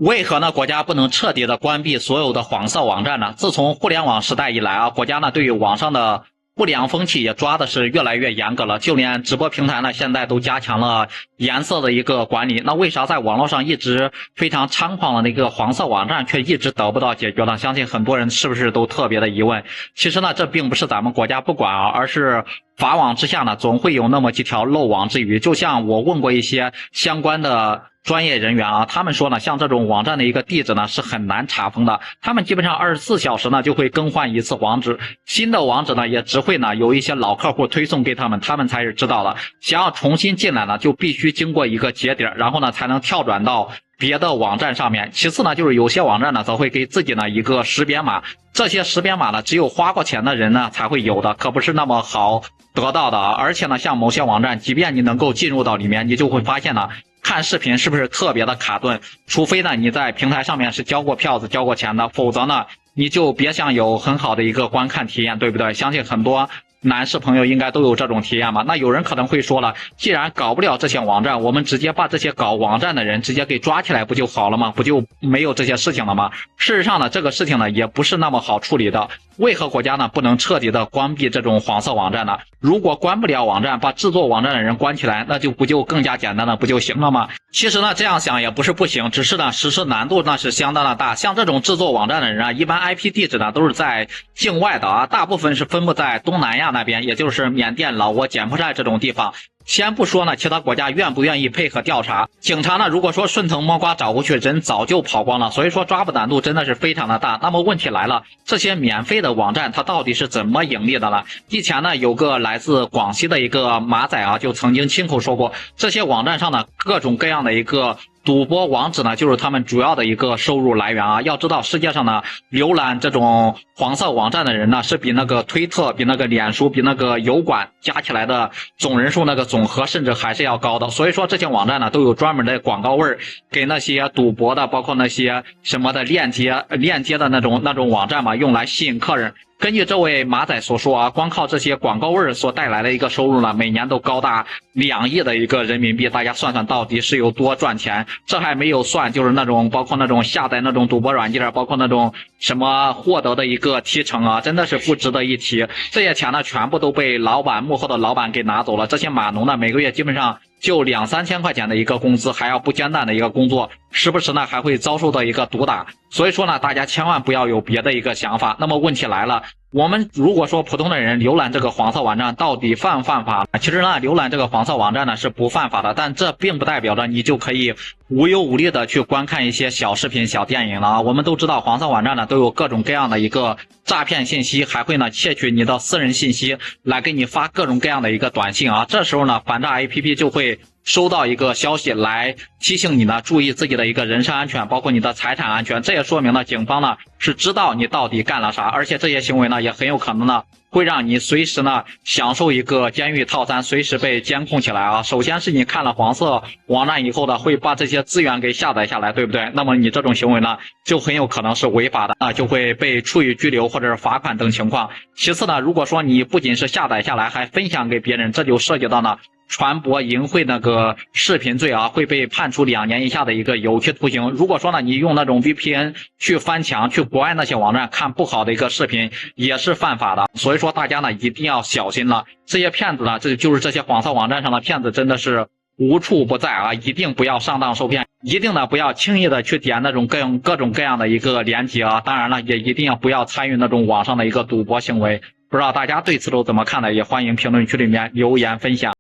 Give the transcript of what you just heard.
为何呢？国家不能彻底的关闭所有的黄色网站呢？自从互联网时代以来啊，国家呢对于网上的不良风气也抓的是越来越严格了，就连直播平台呢现在都加强了颜色的一个管理。那为啥在网络上一直非常猖狂的那个黄色网站却一直得不到解决呢？相信很多人是不是都特别的疑问。其实呢，这并不是咱们国家不管啊，而是法网之下呢总会有那么几条漏网之鱼。就像我问过一些相关的专业人员啊，他们说呢，像这种网站的一个地址呢是很难查封的，他们基本上24小时呢就会更换一次网址，新的网址呢也只会呢有一些老客户推送给他们，他们才是知道的。想要重新进来呢，就必须经过一个节点，然后呢才能跳转到别的网站上面。其次呢，就是有些网站呢则会给自己呢一个识别码，这些识别码呢只有花过钱的人呢才会有的，可不是那么好得到的啊。而且呢，像某些网站，即便你能够进入到里面，你就会发现呢，看视频是不是特别的卡顿？除非呢你在平台上面是交过票子、交过钱的，否则呢你就别想有很好的一个观看体验，对不对？相信很多男士朋友应该都有这种体验嘛。那有人可能会说了，既然搞不了这些网站，我们直接把这些搞网站的人直接给抓起来不就好了吗？不就没有这些事情了吗？事实上呢，这个事情呢也不是那么好处理的。为何国家呢不能彻底的关闭这种黄色网站呢？如果关不了网站，把制作网站的人关起来，那就不就更加简单了，不就行了吗？其实呢，这样想也不是不行，只是呢实施难度那是相当的大。像这种制作网站的人啊，一般 IP 地址呢都是在境外的啊，大部分是分布在东南亚那边，也就是缅甸、老挝、柬埔寨这种地方。先不说呢，其他国家愿不愿意配合调查，警察呢如果说顺藤摸瓜找过去，人早就跑光了，所以说抓捕难度真的是非常的大。那么问题来了，这些免费的网站它到底是怎么盈利的呢？以前呢有个来自广西的一个马仔啊，就曾经亲口说过，这些网站上呢各种各样的一个赌博网址呢就是他们主要的一个收入来源啊。要知道世界上呢浏览这种黄色网站的人呢是比那个推特、比那个脸书、比那个油管加起来的总人数那个总和甚至还是要高的。所以说这些网站呢都有专门的广告位给那些赌博的，包括那些什么的链接的那种网站嘛，用来吸引客人。根据这位马仔所说啊，光靠这些广告位所带来的一个收入呢，每年都高达2亿的一个人民币。大家算算到底是有多赚钱？这还没有算就是那种包括那种下载那种赌博软件，包括那种什么获得的一个提成啊，真的是不值得一提。这些钱呢全部都被幕后的老板给拿走了。这些码农呢每个月基本上就2-3千块钱的一个工资，还要不间断的一个工作，时不时呢还会遭受到一个毒打。所以说呢，大家千万不要有别的一个想法。那么问题来了，我们如果说普通的人浏览这个黄色网站到底犯不犯法？其实呢，浏览这个黄色网站呢是不犯法的，但这并不代表着你就可以无忧无虑的去观看一些小视频、小电影了啊。我们都知道黄色网站呢都有各种各样的一个诈骗信息，还会呢窃取你的私人信息来给你发各种各样的一个短信啊。这时候呢，反诈 APP 就会收到一个消息来提醒你呢注意自己的一个人身安全，包括你的财产安全。这也说明了警方呢是知道你到底干了啥，而且这些行为呢也很有可能呢会让你随时呢享受一个监狱套餐，随时被监控起来啊。首先是你看了黄色网站以后呢会把这些资源给下载下来，对不对？那么你这种行为呢就很有可能是违法的啊，就会被处以拘留或者是罚款等情况。其次呢，如果说你不仅是下载下来还分享给别人，这就涉及到呢传播淫秽那个视频罪啊，会被判处2年以下的一个有期徒刑。如果说呢你用那种 VPN 去翻墙去国外那些网站看不好的一个视频，也是犯法的。所以说大家呢一定要小心了，这些骗子呢，就是这些黄色网站上的骗子真的是无处不在啊，一定不要上当受骗，一定呢不要轻易的去点那种各种各样的一个链接啊。当然了，也一定要不要参与那种网上的一个赌博行为。不知道大家对此都怎么看呢？也欢迎评论区里面留言分享。